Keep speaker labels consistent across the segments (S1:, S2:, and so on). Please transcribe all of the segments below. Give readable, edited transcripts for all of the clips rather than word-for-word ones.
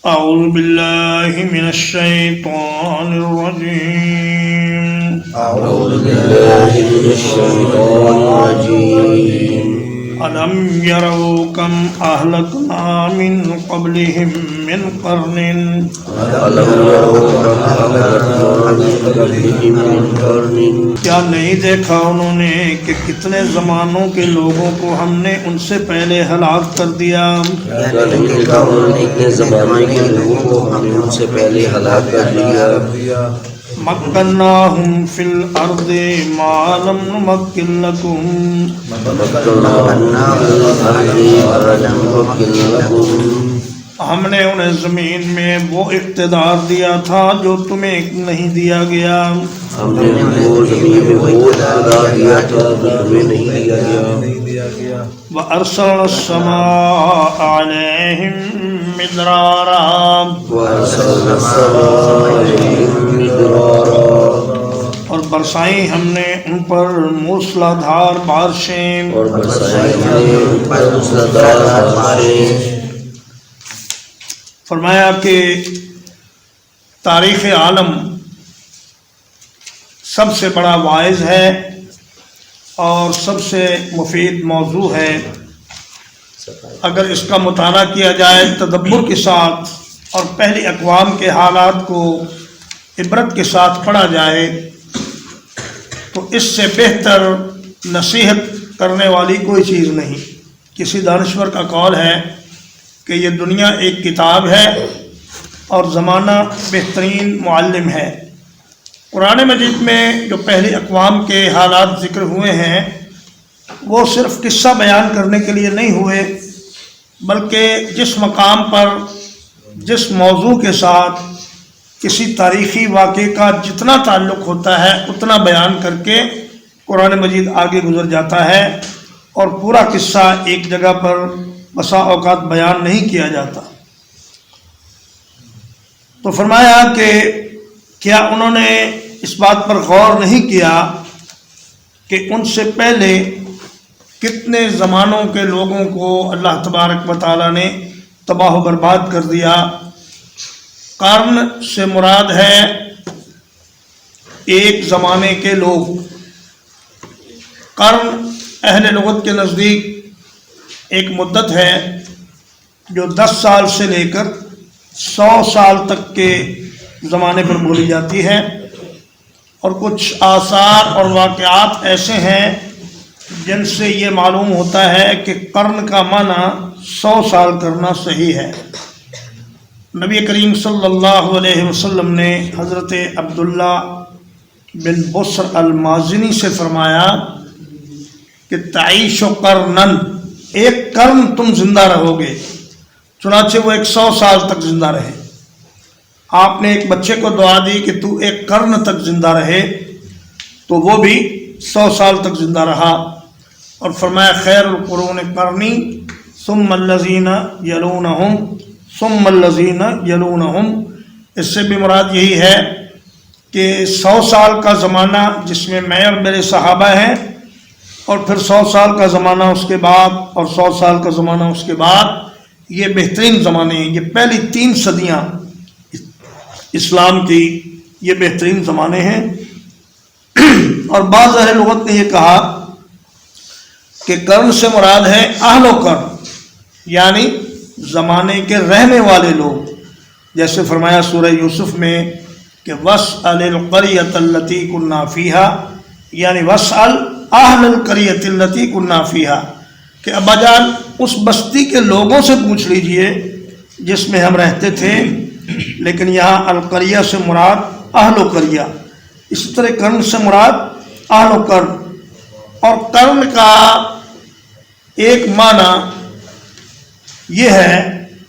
S1: أعوذ بالله من الشيطان الرجيم.
S2: أعوذ بالله من الشيطان الرجيم.
S1: ألم يروا كم أهلكنا من قبلهم من قرن کیا نہیں دیکھا انہوں نے کہ کتنے زمانوں کے لوگوں کو ہم نے ان سے پہلے ہلاک کر دیا. مکناہم فی الارض ما لم نمکن لکم ہم نے انہیں زمین میں وہ اقتدار دیا تھا جو تمہیں نہیں دیا گیا. وَأَرْسَلْنَا السَّمَاءَ عَلَيْهِمْ مِدْرَارًا اور برسائیں ہم نے ان پر موسلا دھار بارشیں. فرمایا کہ تاریخ عالم سب سے بڑا واعظ ہے اور سب سے مفید موضوع ہے. اگر اس کا مطالعہ کیا جائے تدبر کے ساتھ اور پہلی اقوام کے حالات کو عبرت کے ساتھ پڑھا جائے تو اس سے بہتر نصیحت کرنے والی کوئی چیز نہیں. کسی دانشور کا قول ہے کہ یہ دنیا ایک کتاب ہے اور زمانہ بہترین معلم ہے. قرآن مجید میں جو پہلی اقوام کے حالات ذکر ہوئے ہیں وہ صرف قصہ بیان کرنے کے لیے نہیں ہوئے، بلکہ جس مقام پر جس موضوع کے ساتھ کسی تاریخی واقعے کا جتنا تعلق ہوتا ہے اتنا بیان کر کے قرآن مجید آگے گزر جاتا ہے اور پورا قصہ ایک جگہ پر بسا اوقات بیان نہیں کیا جاتا. تو فرمایا کہ کیا انہوں نے اس بات پر غور نہیں کیا کہ ان سے پہلے کتنے زمانوں کے لوگوں کو اللہ تبارک و تعالیٰ نے تباہ و برباد کر دیا. قرن سے مراد ہے ایک زمانے کے لوگ. قرن اہل لغت کے نزدیک ایک مدت ہے جو 10 سال سے لے کر 100 سال تک کے زمانے پر بولی جاتی ہے، اور کچھ آثار اور واقعات ایسے ہیں جن سے یہ معلوم ہوتا ہے کہ قرن کا معنی 100 سال کرنا صحیح ہے. نبی کریم صلی اللہ علیہ وسلم نے حضرت عبداللہ بن بصر المازنی سے فرمایا کہ تعیش قرنن، ایک قرن تم زندہ رہو گے. چنانچہ وہ 100 سال تک زندہ رہے. آپ نے ایک بچے کو دعا دی کہ تو ایک قرن تک زندہ رہے، تو وہ بھی 100 سال تک زندہ رہا. اور فرمایا خیر القرون قرنی ثم الذین یلونہم ثم الذین یلونہم. اس سے بھی مراد یہی ہے کہ 100 سال کا زمانہ جس میں میں اور میرے صحابہ ہیں، اور پھر 100 سال کا زمانہ اس کے بعد، اور 100 سال کا زمانہ اس کے بعد. یہ بہترین زمانے ہیں. یہ پہلی 3 صدیاں اسلام کی یہ بہترین زمانے ہیں. اور بعض اہل لغت نے یہ کہا کہ قرن سے مراد ہے اہل و قرن، یعنی زمانے کے رہنے والے لوگ. جیسے فرمایا سورہ یوسف میں کہ وَاسْأَلِ الْقَرْيَةَ الَّتِي كُنَّا فِيهَا، یعنی وَاسْأَلْ أَهْلَ الْقَرْيَةِ الَّتِي كُنَّا فِيهَا، کہ ابا جان اس بستی کے لوگوں سے پوچھ لیجئے جس میں ہم رہتے تھے. لیکن یہاں القریہ سے مراد اہل و قریہ. اسی طرح قرن سے مراد اہل و قرن. اور قرن کا ایک معنی یہ ہے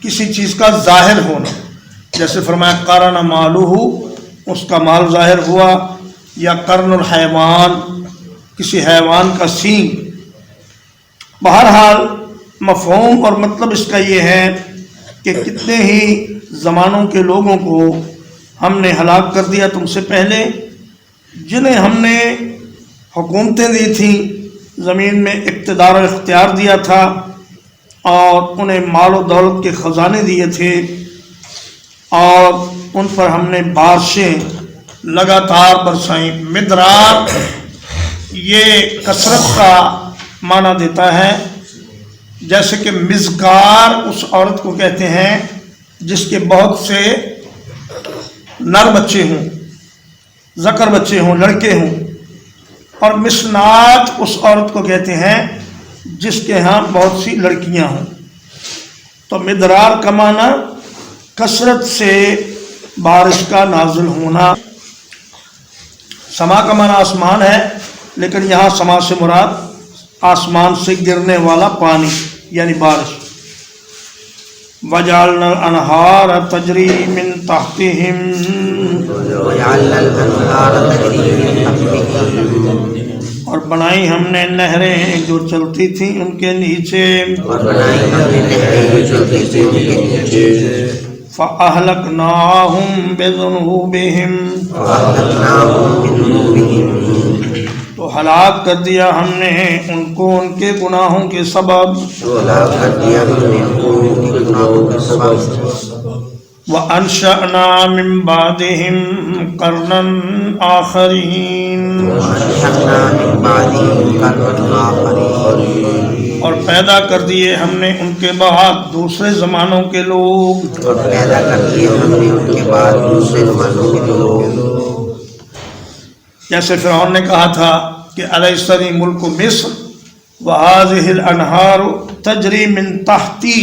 S1: کسی چیز کا ظاہر ہونا. جیسے فرمایا قرن مالہ، اس کا مال ظاہر ہوا، یا قرن الحیوان، کسی حیوان کا سینگ. بہرحال مفہوم اور مطلب اس کا یہ ہے کہ کتنے ہی زمانوں کے لوگوں کو ہم نے ہلاک کر دیا تم سے پہلے، جنہیں ہم نے حکومتیں دی تھیں، زمین میں اقتدار و اختیار دیا تھا، اور انہیں مال و دولت کے خزانے دیے تھے. اور ان پر ہم نے بارشیں لگاتار برسائیں۔ مدرار یہ کثرت کا معنی دیتا ہے، جیسے کہ مزکار اس عورت کو کہتے ہیں جس کے بہت سے نر بچے ہوں، ذکر بچے ہوں، لڑکے ہوں، اور مسنات اس عورت کو کہتے ہیں جس کے ہاں بہت سی لڑکیاں ہوں۔ تو مدرار کا معنی کثرت سے بارش کا نازل ہونا۔ سما کا معنی آسمان ہے، لیکن یہاں سما سے مراد آسمان سے گرنے والا پانی یعنی بارش۔ وَجَعَلْنَا الْأَنْهَارَ تَجْرِي مِنْ تَحْتِهِمْ، اور بنائی ہم نے نہریں جو چلتی تھیں ان کے نیچے۔ فَأَهْلَكْنَاهُمْ بِذُنُوبِهِمْ، تو ہلاک کر دیا ہم نے ان کو ان کے گناہوں کے سبب۔ وَأَنشَأْنَا مِن بَعْدِهِمْ قَرْنًا آخَرِينَ، اور پیدا کر دیے ہم نے ان کے بعد دوسرے زمانوں کے لوگ۔ جیسے فرعون نے کہا تھا کہ الیسنی ملک مصر وہذہ الانہار تجری من تحتی،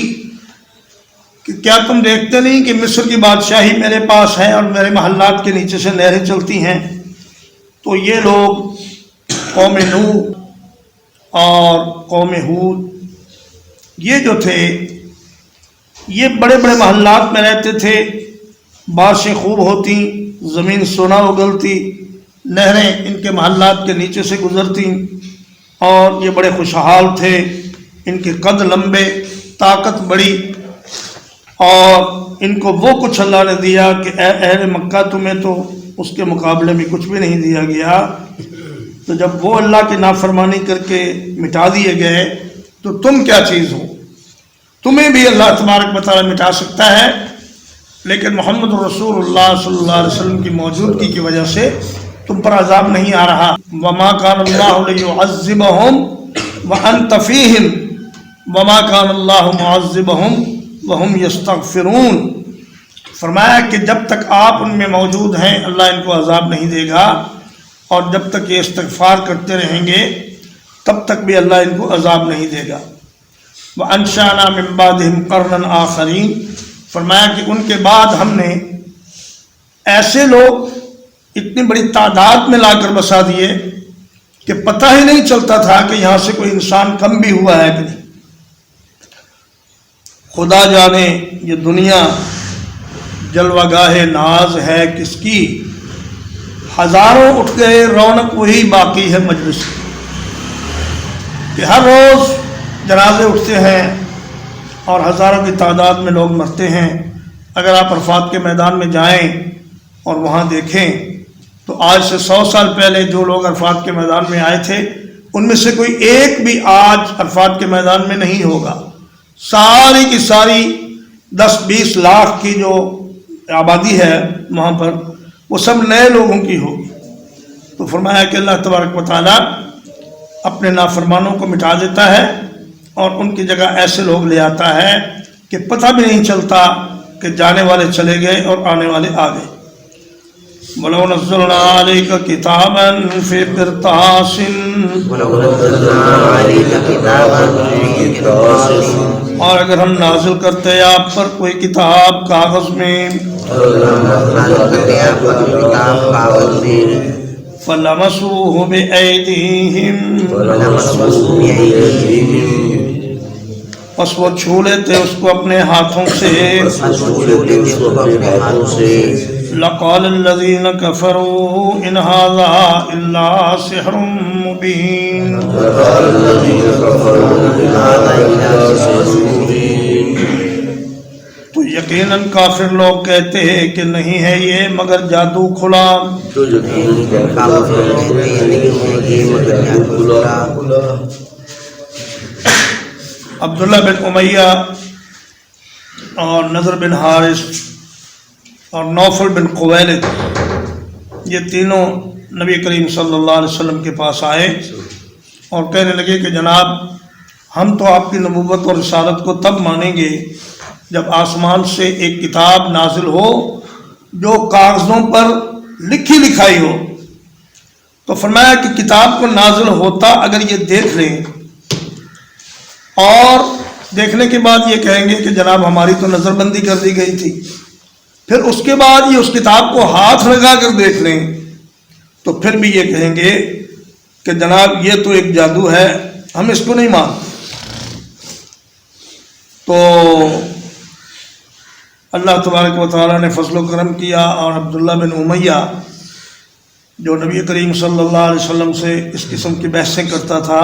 S1: کہ کیا تم دیکھتے نہیں کہ مصر کی بادشاہی میرے پاس ہے اور میرے محلات کے نیچے سے نہریں چلتی ہیں۔ تو یہ لوگ قوم نوح اور قوم ہود یہ جو تھے یہ بڑے بڑے محلات میں رہتے تھے، بارشیں خوب ہوتی، زمین سونا اگلتی، نہریں ان کے محلات کے نیچے سے گزرتی، اور یہ بڑے خوشحال تھے، ان کے قد لمبے، طاقت بڑی، اور ان کو وہ کچھ اللہ نے دیا کہ اے اہل مکہ تمہیں تو اس کے مقابلے میں کچھ بھی نہیں دیا گیا۔ تو جب وہ اللہ کی نافرمانی کر کے مٹا دیے گئے تو تم کیا چیز ہو؟ تمہیں بھی اللہ تبارک و تعالیٰ مٹا سکتا ہے، لیکن محمد رسول اللہ صلی اللہ علیہ وسلم کی موجودگی کی وجہ سے تم پر عذاب نہیں آ رہا۔ وما كان الله ليعذبهم وانت فيهم وما كان الله معذبهم وهم يستغفرون، فرمایا کہ جب تک آپ ان میں موجود ہیں اللہ ان کو عذاب نہیں دے گا، اور جب تک یہ استغفار کرتے رہیں گے تب تک بھی اللہ ان کو عذاب نہیں دے گا۔ وَأَنشَأْنَا مِن بَعْدِهِمْ قَرْنًا آخَرِينَ، فرمایا کہ ان کے بعد ہم نے ایسے لوگ اتنی بڑی تعداد میں لا کر بسا دیے کہ پتہ ہی نہیں چلتا تھا کہ یہاں سے کوئی انسان کم بھی ہوا ہے کہ نہیں۔ خدا جانے یہ دنیا جلوہ گاہ ناز ہے کس کی، ہزاروں اٹھ گئے رونق وہی باقی ہے مجلس کی، کہ ہر روز جنازے اٹھتے ہیں اور ہزاروں کی تعداد میں لوگ مرتے ہیں۔ اگر آپ عرفات کے میدان میں جائیں اور وہاں دیکھیں تو آج سے 100 سال پہلے جو لوگ عرفات کے میدان میں آئے تھے ان میں سے کوئی ایک بھی آج عرفات کے میدان میں نہیں ہوگا۔ ساری کی ساری 10-20 لاکھ کی جو آبادی ہے وہاں پر وہ سب نئے لوگوں کی ہوگی۔ تو فرمایا کہ اللہ تبارک و تعالیٰ اپنے نافرمانوں کو مٹا دیتا ہے اور ان کی جگہ ایسے لوگ لے آتا ہے کہ پتہ بھی نہیں چلتا کہ جانے والے چلے گئے اور آنے والے آ گئے۔ وَلَوْ نَزَّلْنَا عَلَيْكَ كِتَابًا فِي قِرْطَاسٍ، اور اگر ہم نازل کرتے آپ پر کوئی کتاب کاغذ میں، فَلَمَسُوهُ بِأَيْدِيهِمْ، پس وہ چھو لیتے اس کو اپنے ہاتھوں سے۔ لَقَالَ الَّذِينَ كَفَرُوا إِنْ هَذَا إِلَّا سِحْرٌ مُبِينٌ، تو یقیناً کافر لوگ کہتے ہیں کہ نہیں ہے یہ مگر جادو کھلا۔ عبداللہ بن امیہ اور نضر بن حارث اور نوفل بن قویلد، یہ تینوں نبی کریم صلی اللہ علیہ وسلم کے پاس آئے اور کہنے لگے کہ جناب ہم تو آپ کی نبوت اور رسالت کو تب مانیں گے جب آسمان سے ایک کتاب نازل ہو جو کاغذوں پر لکھی لکھائی ہو۔ تو فرمایا کہ کتاب کو نازل ہوتا اگر یہ دیکھ لیں اور دیکھنے کے بعد یہ کہیں گے کہ جناب ہماری تو نظر بندی کر دی گئی تھی، پھر اس کے بعد یہ اس کتاب کو ہاتھ لگا کر دیکھ لیں تو پھر بھی یہ کہیں گے کہ جناب یہ تو ایک جادو ہے، ہم اس کو نہیں مانتے۔ تو اللہ تبارک و تعالیٰ نے فضل و کرم کیا اور عبداللہ بن امیہ جو نبی کریم صلی اللہ علیہ وسلم سے اس قسم کی بحثیں کرتا تھا،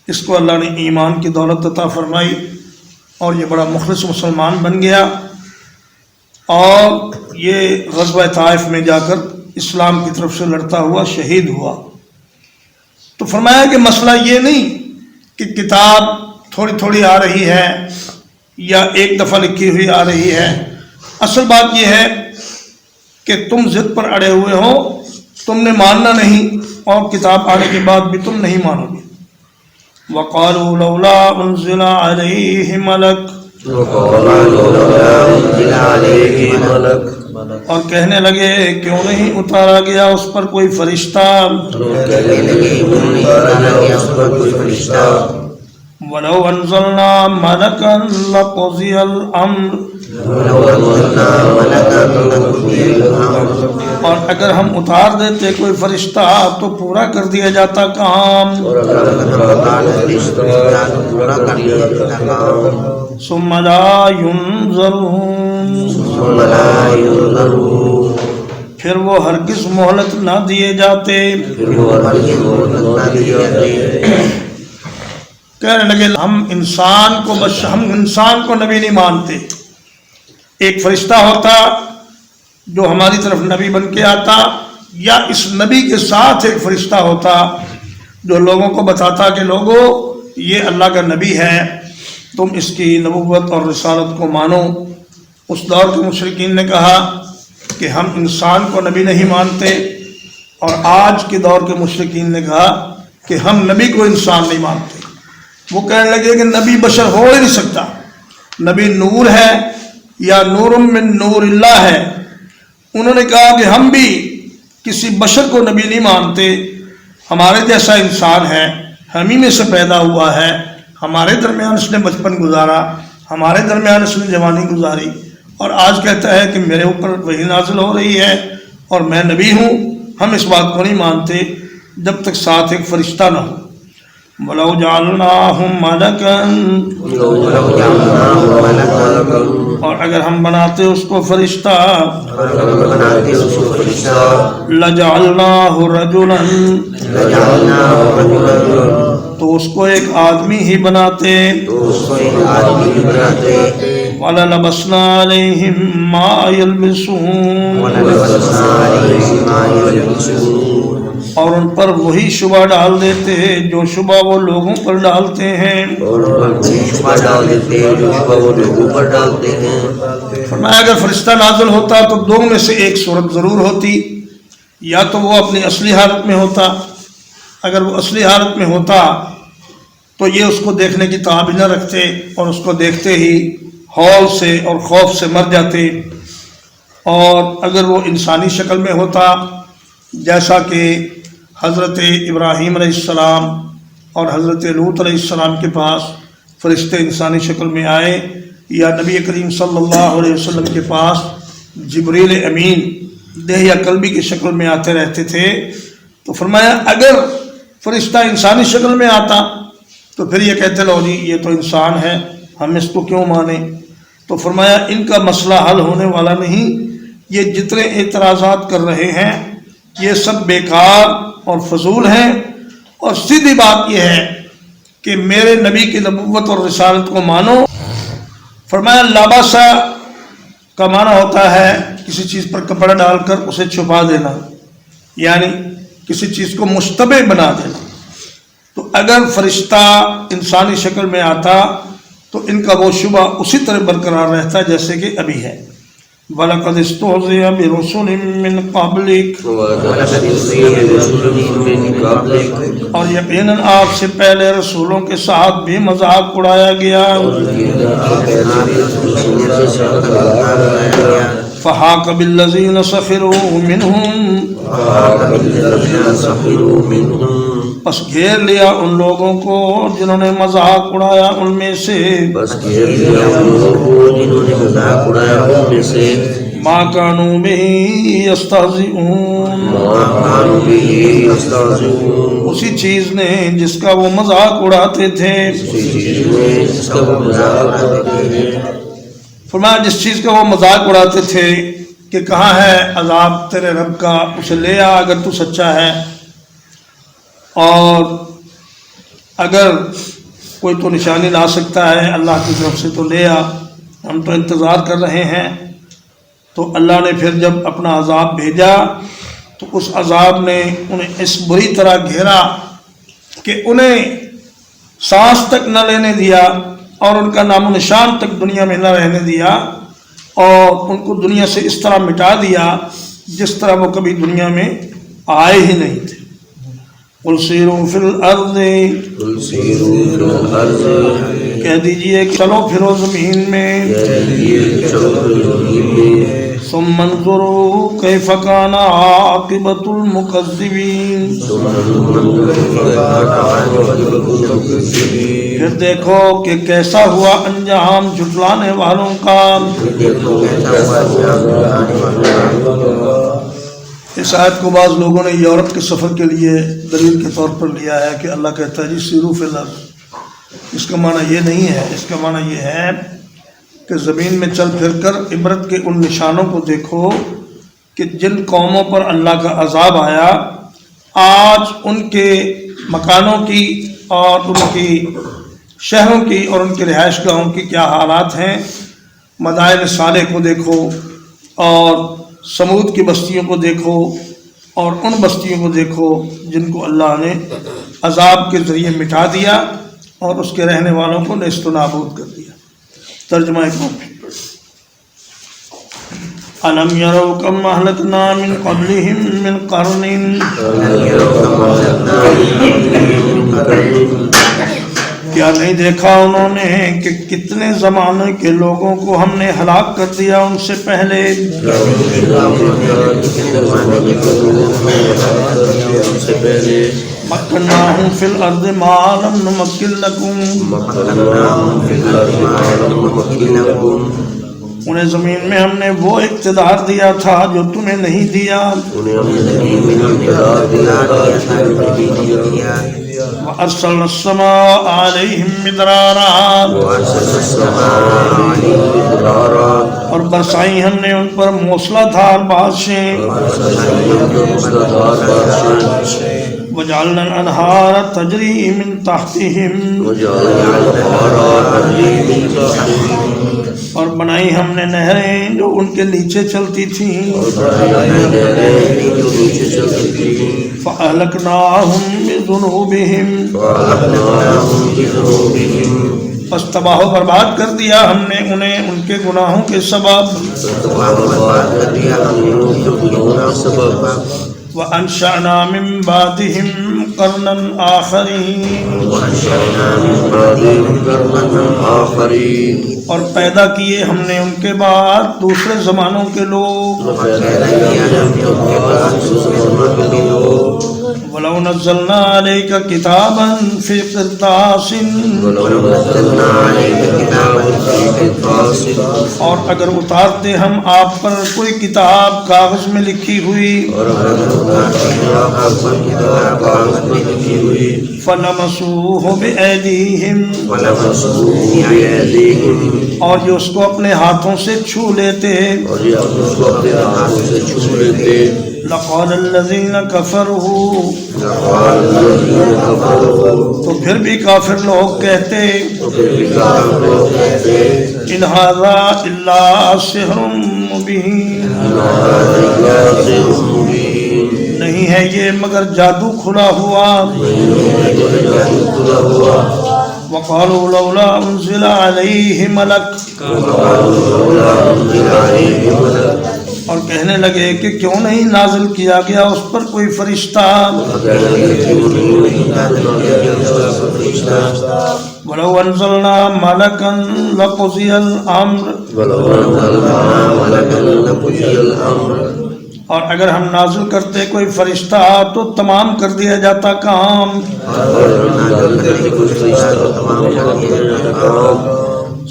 S1: اس کو اللہ نے ایمان کی دولت عطا فرمائی اور یہ بڑا مخلص مسلمان بن گیا اور یہ غزوہ طائف میں جا کر اسلام کی طرف سے لڑتا ہوا شہید ہوا۔ تو فرمایا کہ مسئلہ یہ نہیں کہ کتاب تھوڑی تھوڑی آ رہی ہے یا ایک دفعہ لکھی ہوئی آ رہی ہے، اصل بات یہ ہے کہ تم ضد پر اڑے ہوئے ہو، تم نے ماننا نہیں اور کتاب آنے کے بعد بھی تم نہیں مانو گے۔ وَقَالُوا لَوْلَا أُنزِلَ عَلَيْهِ مَلَكٌ، اور کہنے لگے کیوں نہیں اتارا گیا اس پر کوئی فرشتہ۔ وَلَوْ أَنزَلْنَا مَلَكًا لَقُضِيَ الْأَمْرُ، اور اگر ہم اتار دیتے کوئی فرشتہ تو پورا کر دیا جاتا کام۔ ثم لا ينظرون، پھر وہ ہرگز مہلت نہ دیے جاتے۔ کہنے لگے ہم انسان کو نبی نہیں مانتے، ایک فرشتہ ہوتا جو ہماری طرف نبی بن کے آتا، یا اس نبی کے ساتھ ایک فرشتہ ہوتا جو لوگوں کو بتاتا کہ لوگوں یہ اللہ کا نبی ہے، تم اس کی نبوت اور رسالت کو مانو۔ اس دور کے مشرکین نے کہا کہ ہم انسان کو نبی نہیں مانتے، اور آج کے دور کے مشرکین نے کہا کہ ہم نبی کو انسان نہیں مانتے۔ وہ کہنے لگے کہ نبی بشر ہو ہی نہیں سکتا، نبی نور ہے یا نور من نور اللہ ہے۔ انہوں نے کہا کہ ہم بھی کسی بشر کو نبی نہیں مانتے، ہمارے جیسا انسان ہے، ہم ہی میں سے پیدا ہوا ہے، ہمارے درمیان اس نے بچپن گزارا، ہمارے درمیان اس نے جوانی گزاری، اور آج کہتا ہے کہ میرے اوپر وحی نازل ہو رہی ہے اور میں نبی ہوں۔ ہم اس بات کو نہیں مانتے جب تک ساتھ ایک فرشتہ نہ ہو۔ وَلَوْ جَعَلْنَاهُ مَلَكًا، اور اگر ہم بناتے اس کو فرشتہ، لَجَعَلْنَاهُ رَجُلًا، تو اس کو ایک آدمی ہی بناتے، وَلَلَبَسْنَا عَلَيْهِمْ مَا يَلْبِسُونَ، اور ان پر وہی شبہ ڈال دیتے جو شبہ وہ لوگوں پر ڈالتے ہیں۔ فرمایا اگر فرشتہ نازل ہوتا تو دو میں سے ایک صورت ضرور ہوتی، یا تو وہ اپنی اصلی حالت میں ہوتا، اگر وہ اصلی حالت میں ہوتا تو یہ اس کو دیکھنے کی توانائی نہ رکھتے اور اس کو دیکھتے ہی ہول سے اور خوف سے مر جاتے، اور اگر وہ انسانی شکل میں ہوتا جیسا کہ حضرت ابراہیم علیہ السلام اور حضرت لوط علیہ السلام کے پاس فرشتے انسانی شکل میں آئے، یا نبی کریم صلی اللہ علیہ وسلم کے پاس جبریل امین دہیا قلبی کی شکل میں آتے رہتے تھے، تو فرمایا اگر فرشتہ انسانی شکل میں آتا تو پھر یہ کہتے لو جی یہ تو انسان ہے، ہم اس کو کیوں مانیں۔ تو فرمایا ان کا مسئلہ حل ہونے والا نہیں، یہ جتنے اعتراضات کر رہے ہیں یہ سب بیکار اور فضول ہیں، اور سیدھی بات یہ ہے کہ میرے نبی کی نبوت اور رسالت کو مانو۔ فرمایا لاباسا کا معنی ہوتا ہے کسی چیز پر کپڑا ڈال کر اسے چھپا دینا، یعنی کسی چیز کو مشتبہ بنا دینا۔ تو اگر فرشتہ انسانی شکل میں آتا تو ان کا وہ شبہ اسی طرح برقرار رہتا جیسے کہ ابھی ہے۔ وَلَقَدِ اسْتُهْزِئَ بِرُسُلٍ مِّن قَبْلِكَ
S2: وَلَقَدْ أُوحِيَ رُسُلٌ مِّن قَبْلِكَ
S1: اور یقیناً آپ سے پہلے رسولوں کے ساتھ بھی مذاق اڑایا گیا فَحَاقَ بِالَّذِينَ سَخِرُوا مِنْهُمْ پس گھیر لیا ان لوگوں کو جنہوں نے مذاق اڑایا ان میں سے مَا كَانُوا بِهِ يَسْتَهْزِئُونَ اسی چیز نے جس کا وہ مذاق اڑاتے تھے فرمایا جس چیز کا وہ مذاق اڑاتے تھے کہ کہاں ہے عذاب تیرے رب کا اسے لے آ اگر تو سچا ہے اور اگر کوئی تو نشانی لا سکتا ہے اللہ کی طرف سے تو لے آ ہم تو انتظار کر رہے ہیں تو اللہ نے پھر جب اپنا عذاب بھیجا تو اس عذاب نے انہیں اس بری طرح گھیرا کہ انہیں سانس تک نہ لینے دیا اور ان کا نام و نشان تک دنیا میں نہ رہنے دیا اور ان کو دنیا سے اس طرح مٹا دیا جس طرح وہ کبھی دنیا میں آئے ہی نہیں تھے قُلْ سِیرُوا فِی الْأَرْضِ کہہ دیجئے چلو پھرو زمین میں ثُمَّ انظُرُوا کَیْفَ کَانَ عَاقِبَةُ الْمُکَذِّبِینَ پھر دیکھو کہ کیسا ہوا انجام جھٹلانے والوں کا اس آیت کو بعض لوگوں نے یورپ کے سفر کے لیے دلیل کے طور پر لیا ہے کہ اللہ کہتا ہے جی سیرو فی الارض اس کا معنی یہ نہیں ہے اس کا معنی یہ ہے کہ زمین میں چل پھر کر عبرت کے ان نشانوں کو دیکھو کہ جن قوموں پر اللہ کا عذاب آیا آج ان کے مکانوں کی اور ان کی شہروں کی اور ان کے رہائش گاہوں کی کیا حالات ہیں مدائن صالح کو دیکھو اور سمود کی بستیوں کو دیکھو اور ان بستیوں کو دیکھو جن کو اللہ نے عذاب کے ذریعے مٹا دیا اور اس کے رہنے والوں کو نیست و نابود کر دیا ترجمہ ایک بار پھر أَلَمْ يَرَوْا كَمْ أَهْلَكْنَا مِنْ قَبْلِهِمْ مِنْ قَرْنٍ کیا نہیں دیکھا انہوں نے کہ کتنے زمانے کے لوگوں کو ہم نے ہلاک کر دیا ان سے پہلے مَكَّنَّاهُمْ فِي الْأَرْضِ مَا لَمْ نُمَكِّنْ لَكُمْ انہیں زمین میں ہم نے وہ اقتدار دیا تھا جو تمہیں نہیں دیا وَأَرْسَلْنَا السَّمَاءَ عَلَيْهِمْ مِدْرَارًا اور برسائی ہم نے ان پر موسلا دھار بارشیں وَجَعَلْنَا الْأَنْهَارَ تَجْرِي مِنْ تَحْتِهِمْ اور بنائی ہم نے نہریں جو ان کے نیچے چلتی تھیں فَأَهْلَكْنَاهُمْ بِذُنُوبِهِمْ پس تباہ و برباد کر دیا ہم نے انہیں ان کے گناہوں کے سبب وَأَنشَأْنَا مِن بَعْدِهِمْ قَرْنًا آخَرِينَ اور پیدا کیے ہم نے ان کے بعد دوسرے زمانوں کے لوگ وَلَوْ نَزَّلْنَا عَلَيْكَ كِتَابًا فِي قِرْطَاسٍ اور اگر اتارتے ہم آپ پر کوئی کتاب کاغذ میں لکھی ہوئی فَلَمَسُوهُ بِأَيْدِيهِمْ اور یہ اس کو اپنے ہاتھوں سے چھو لیتے لَقَالَ الَّذِينَ كَفَرُوا تو پھر بھی کافر لوگ کہتے إِنْ هَذَا إِلَّا سِحْرٌ مُبِينٌ نہیں ہے یہ مگر جادو کھلا ہوا وَقَالُوا لَوْلَا أُنزِلَ عَلَيْهِ مَلَكٌ کہنے لگے کہ کیوں نہیں نازل کیا گیا اس پر کوئی فرشتہ. وَلَوْ أَنزَلْنَا مَلَكًا لَقُضِيَ الْأَمْرُ، اور اگر ہم نازل کرتے کوئی فرشتہ تو تمام کر دیا جاتا کام.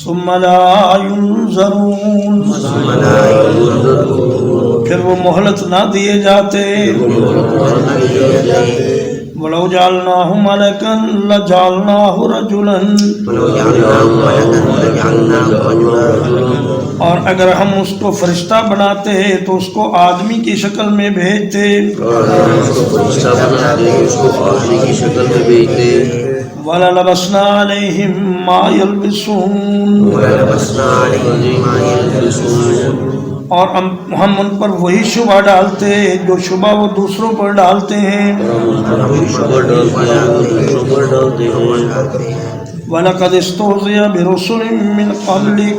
S1: ثُمَّ لَا يُنظَرُونَ، پھر وہ مہلت نہ دیے جاتے. وَلَوْ جَعَلْنَاهُ مَلَكًا لَجَعَلْنَاهُ رَجُلًا، اور اگر ہم اس کو فرشتہ بناتے تو اس کو آدمی کی شکل میں بھیجتے. وَلَلَبَسْنَا عَلَيْهِمْ مَا يَلْبِسُونَ، اور ہم ان پر وہی شبہ ڈالتے جو شبہ وہ دوسروں پر ڈالتے ہیں. وَلَقَدْ اسْتُهْزِئَ بِرُسُلٍ مِّن قَبْلِكَ،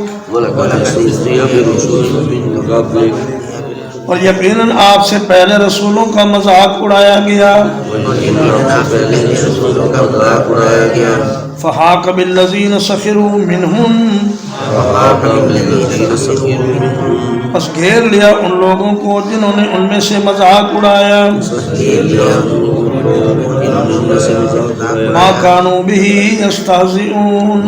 S1: اور یقیناً آپ سے پہلے رسولوں کا مذاق اڑایا گیا. فَحَاقَ بِالَّذِينَ سَخِرُوا مِنْهُمْ، بس گھیر لیا ان لوگوں کو جنہوں نے ان میں سے مذاق اڑایا. مَا كَانُوا بِهِ يَسْتَهْزِئُونَ،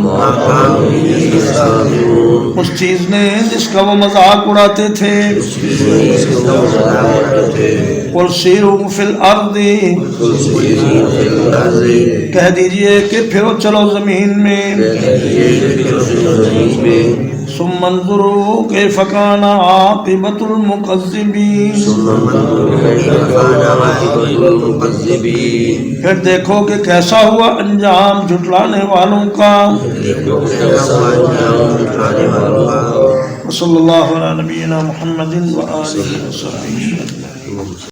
S1: اس چیز نے جس کا وہ مذاق اڑاتے تھے. قُلْ سِیرُوا فِی الْأَرْضِ، کہہ دیجئے کہ پھرو چلو زمین میں. ثُمَّ انظُرُوا کَیْفَ کَانَ عَاقِبَةُ الْمُکَذِّبِینَ، پھر دیکھو کہ کیسا ہوا انجام جھٹلانے والوں کا. وصلی اللہ علی نبینا محمد وآلہ وصحبہ.